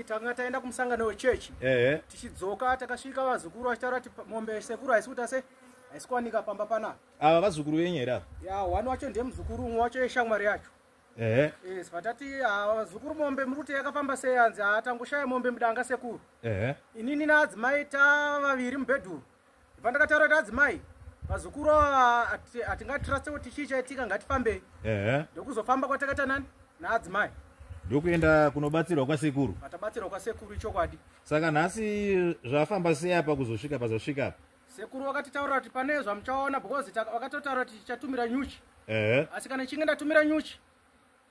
tanga taenda kumusangano wechechi tichidzoka takasvika vazukuru vachitaura kuti mombe sekuru haisi kuti ase haisi kuwanika pamba panapa. Ava vazukuru venyera ya wani wacho ndiye muzukuru umwe wacho yeshamwari yacho. Vatati vazukuru mombe muri kuti yakafamba sei hanzi hatangoshaya mombe mudanga sekuru. Inini naadzimai tavaviri mubhedhuru. Pandakataura kuti adzimai vazukuru hatingatirase kuti chii chaitika ngatifambei. Ndokuzofamba kwatakaita nani naadzimai ndokuenda kunobatsirwa kwasekuru. Patabatsirwa kwasekuru ichokwadi. Saka nhasi zvafamba sei apa kuzosvika pazosvika apa? Sekuru vakatitaura kuti pane zvamuchaona because vakatotaura kuti tichatumira nyuchi. Asi kana ichinge ndatumira nyuchi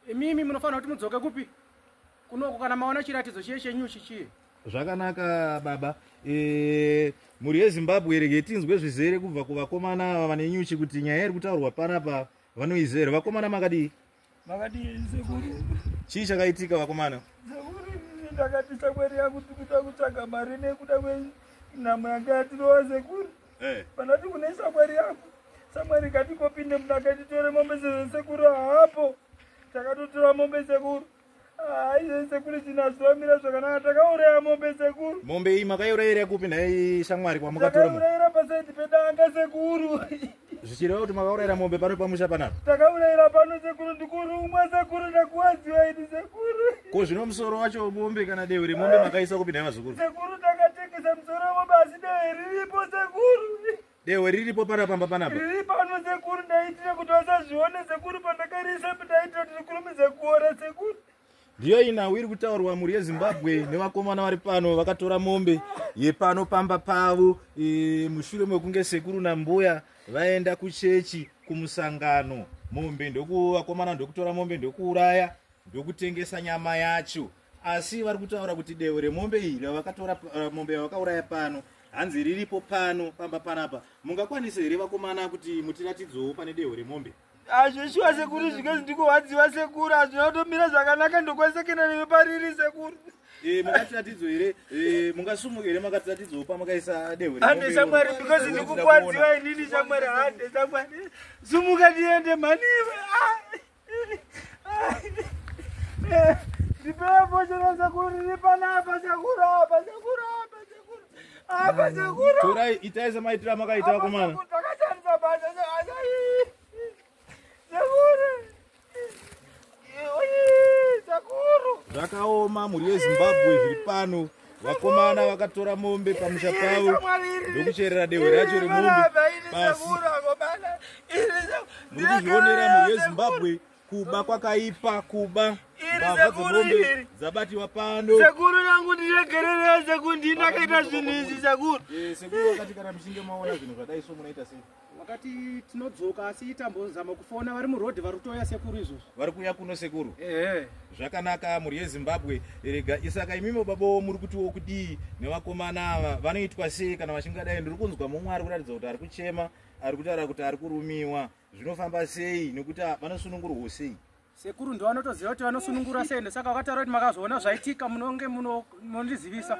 imimi munofanira kuti mudzoke kupi kunoko kana maona chiratidzo chiye chenyuchi chiye. Zvakanaka baba. Muri yeZimbabwe rege tinzwe zvizere kubva kuvakomana ava vane nyuchi kuti nyaya iri kutaurwa panapa vanoizera. Vakomana makadii? Makadii sekuru? Chii chakaitika vakomana? Sekuru ndakati shamwari yangu tikuda kutsvaga mari nekuda kwenhamo yanga yatirova sekuru. Pandati kune shamwari yangu, shamwari ngatikopinde munaka titore mombe sekuru hapo. Takatotora mombe sekuru. Aiye sekuru chinazvamira zvakanaka takauraya mombe sekuru. Mombe iyi makaiurayira kupi nhai shamwari kwamukatora? Takaurayira pasaidi pedanga sekuru. Zvichireva kuti makaurayira mombe pano pamusha panapa? Takaurayira pano sekuru ndikurumwa sekuru ndakuwadziwa ini sekuru. Ko zvino musoro wacho mombe kana dehwe remombe makaisa kupi nhai mazukuru? Sekuru takatekesa musoro wombe asi dehwe riripo sekuru. Dehwe riripo pamba panapa? Riri pano sekuru ndaitira kuti vasazvione sekuru pandakarisa ndaitira kuti ndikurumidze kuora sekuru. Ndiyo inhau iri kutaurwa muri yeZimbabwe nevakomana vari pano vakatora mombe yepano pamba pavo mushure mekunge sekuru nambuya vaenda kuchechi kumusangano. Mombe vakomana ndokutora mombe ndokuuraya ndokutengesa nyama yacho. Asi vari kutaura kuti dehwe remombe iyi ravakatora mombe yavakauraya pano hanzi riripo pano pamba panapa. Mungakwanise here vakomana kuti mutiratidzowo pane dehwe remombe? Azvishuwa sekuru zvike ndikuwadziwa sekuru azvinotomira zvakanaka ndokwasekena nevepariri sekuru. Mungatiratidzo here mungasumuka here makatiratidzo pamakaisa dehwe remombe? Hande shamwari because ndikukuwadziwa inini shamwari hande shamwari. Sumuka tiende maniwe. Ndipewa boshera sekuru riri panapa sekuru apa sekuru apa sekuru. Apa sekuru. Torai itai samaitira makaita vakomana. Takashandisa basa zvakaoma muri yeZimbabwe zviri pano. Vakomana vakatora mombe pamusha pavo ndokucherera dehwe racho remombe pasi. Muri kuzvionera muri yeZimbabwe kuba kwakaipa, kuba mbavha dzemombe dzabatiwa pano. Sekuru nangu ndiregerere sekuru ndinakaita zvinhu izvi sekuru. Sekuru vakati kana muchinge maona zvinhu zvadai so munoita sei? Vakati tinodzoka asi tambozama kufona vari murodhi vari kutoya sekuru izvozvo. Vari kuuya kuno sekuru? Zvakanaka muri yeZimbabwe rega. Isaka imimo babo muri kutiwo kudii nevakomana ava vanoitwa sei kana vachingadai? Ndiri kunzwa mumwe ari kuratidza kuti ari kuchema, ari kutaura kuti ari kurumiwa. Zvinofamba sei nekuti vanosunungurwa sei? Sekuru ndo vanotoziva kuti vanosunungura sei, saka vakataura kuti makazoona zvaitika munonge munondizivisa.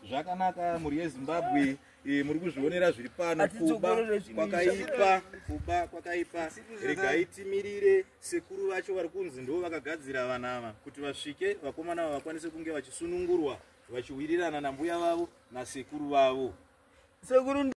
Zvakanaka muri yeZimbabwe muri kuzvionera zviri pano. Kuba kwakaipa, kuba kwakaipa. Regai timirire sekuru vacho vari kunzi ndo vakagadzira vanava kuti vasvike vakomana ava vakwanise kunge vachisunungurwa vachiwirirana nambuya vavo nasekuru vavo. Sekuru